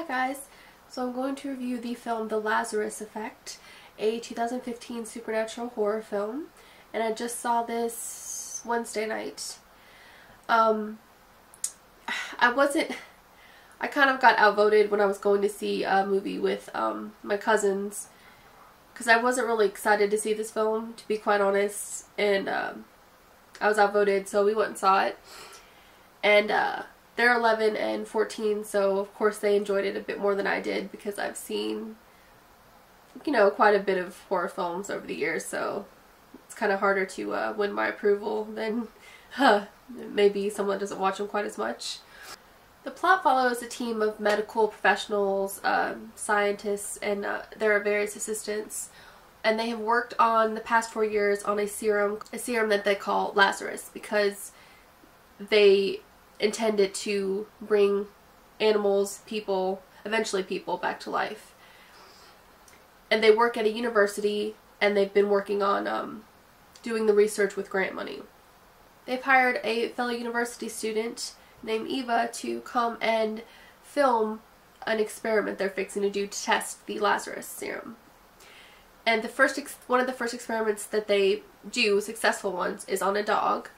Hi guys, so I'm going to review the film The Lazarus Effect, a 2015 supernatural horror film, and I just saw this Wednesday night. I kind of got outvoted when I was going to see a movie with my cousins, because I wasn't really excited to see this film, to be quite honest, and I was outvoted, so we went and saw it, and they're 11 and 14, so of course they enjoyed it a bit more than I did because I've seen, you know, quite a bit of horror films over the years, so it's kind of harder to win my approval than maybe someone doesn't watch them quite as much. The plot follows a team of medical professionals, scientists, and their various assistants, and they have worked on the past 4 years on a serum that they call Lazarus because they intended to bring animals, people, eventually people, back to life. And they work at a university, and they've been working on doing the research with grant money. They've hired a fellow university student named Eva to come and film an experiment they're fixing to do to test the Lazarus serum. And one of the first experiments that they do, successful ones, is on a dog.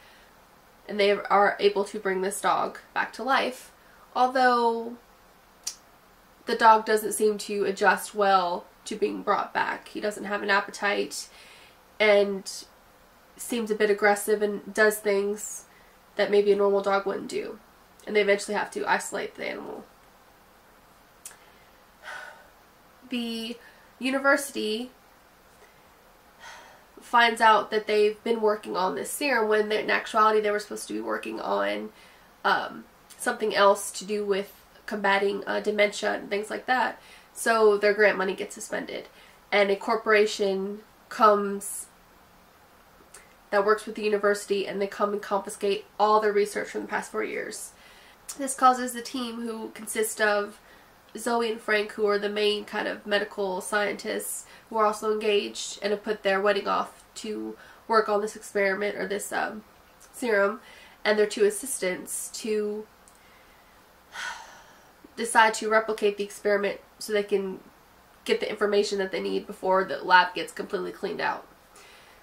And they are able to bring this dog back to life, although the dog doesn't seem to adjust well to being brought back. He doesn't have an appetite and seems a bit aggressive and does things that maybe a normal dog wouldn't do. And they eventually have to isolate the animal. The university finds out that they've been working on this serum when in actuality they were supposed to be working on something else to do with combating dementia and things like that. So their grant money gets suspended, and a corporation comes that works with the university, and they come and confiscate all their research from the past 4 years. This causes the team, who consists of Zoe and Frank, who are the main kind of medical scientists, who are also engaged and have put their wedding off to work on this experiment, or this serum, and their 2 assistants, to decide to replicate the experiment so they can get the information that they need before the lab gets completely cleaned out.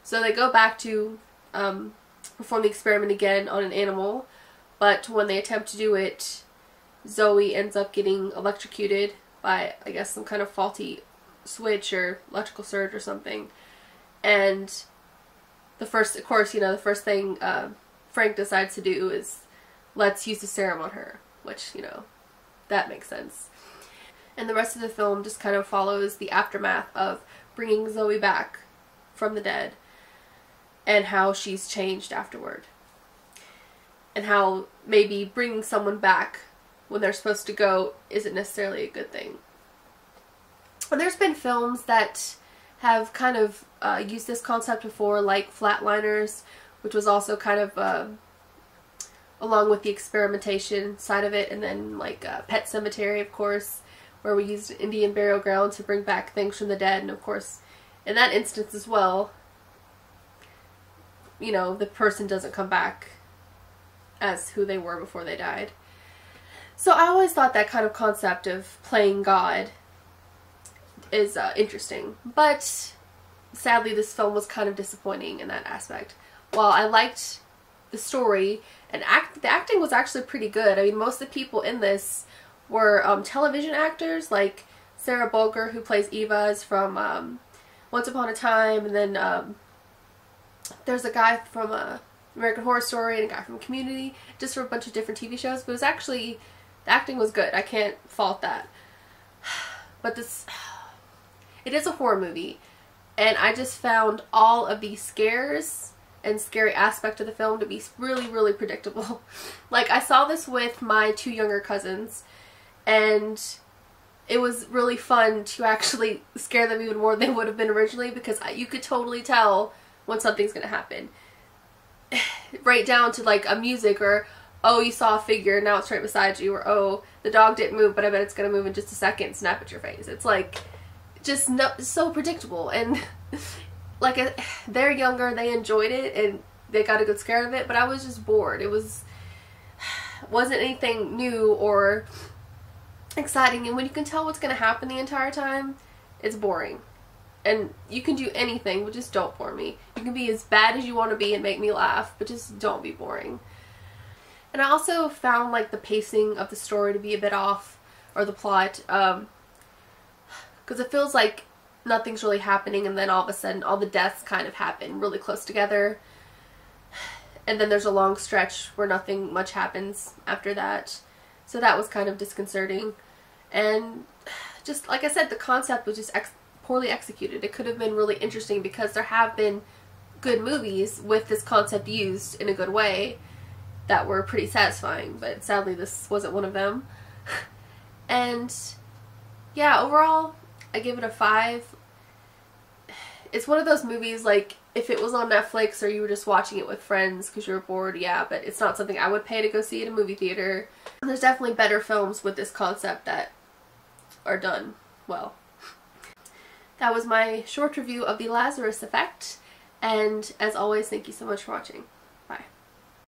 So they go back to perform the experiment again on an animal, but when they attempt to do it, Zoe ends up getting electrocuted by, I guess, some kind of faulty switch or electrical surge or something. And of course, the first thing Frank decides to do is, let's use the serum on her, which, you know, that makes sense. And the rest of the film just kind of follows the aftermath of bringing Zoe back from the dead and how she's changed afterward. And how maybe bringing someone back when they're supposed to go isn't necessarily a good thing. And there's been films that have kind of used this concept before, like Flatliners, which was also kind of along with the experimentation side of it, and then like Pet Sematary, of course, where we used Indian burial ground to bring back things from the dead, and of course in that instance as well, you know, the person doesn't come back as who they were before they died. So I always thought that kind of concept of playing God is interesting, but sadly this film was kind of disappointing in that aspect. While I liked the story, and the acting was actually pretty good. I mean, most of the people in this were television actors, like Sarah Bulger, who plays Eva, is from Once Upon a Time, and then there's a guy from American Horror Story and a guy from Community, just for a bunch of different TV shows. But it was actually, the acting was good. I can't fault that. But it is a horror movie, and I just found all of the scares and scary aspect of the film to be really, really predictable. Like, I saw this with my 2 younger cousins, and it was really fun to actually scare them even more than they would have been originally, because you could totally tell when something's gonna happen. Right down to like a music, or oh, you saw a figure, now it's right beside you, or oh, the dog didn't move, but I bet it's gonna move in just a second, snap at your face. It's like, just so predictable, and like, they're younger, they enjoyed it, and they got a good scare of it, but I was just bored. Wasn't anything new or exciting, and when you can tell what's going to happen the entire time, it's boring. And you can do anything, but just don't bore me. You can be as bad as you want to be and make me laugh, but just don't be boring. And I also found like the pacing of the story to be a bit off, or the plot, because it feels like nothing's really happening, and then all of a sudden all the deaths kind of happen really close together. And then there's a long stretch where nothing much happens after that. So that was kind of disconcerting. And just like I said, the concept was just poorly executed. It could have been really interesting because there have been good movies with this concept used in a good way that were pretty satisfying, but sadly this wasn't one of them. And yeah, overall I give it a 5. It's one of those movies, like, if it was on Netflix or you were just watching it with friends because you were bored, yeah, but it's not something I would pay to go see at a movie theater. And there's definitely better films with this concept that are done well. That was my short review of The Lazarus Effect, and as always, thank you so much for watching.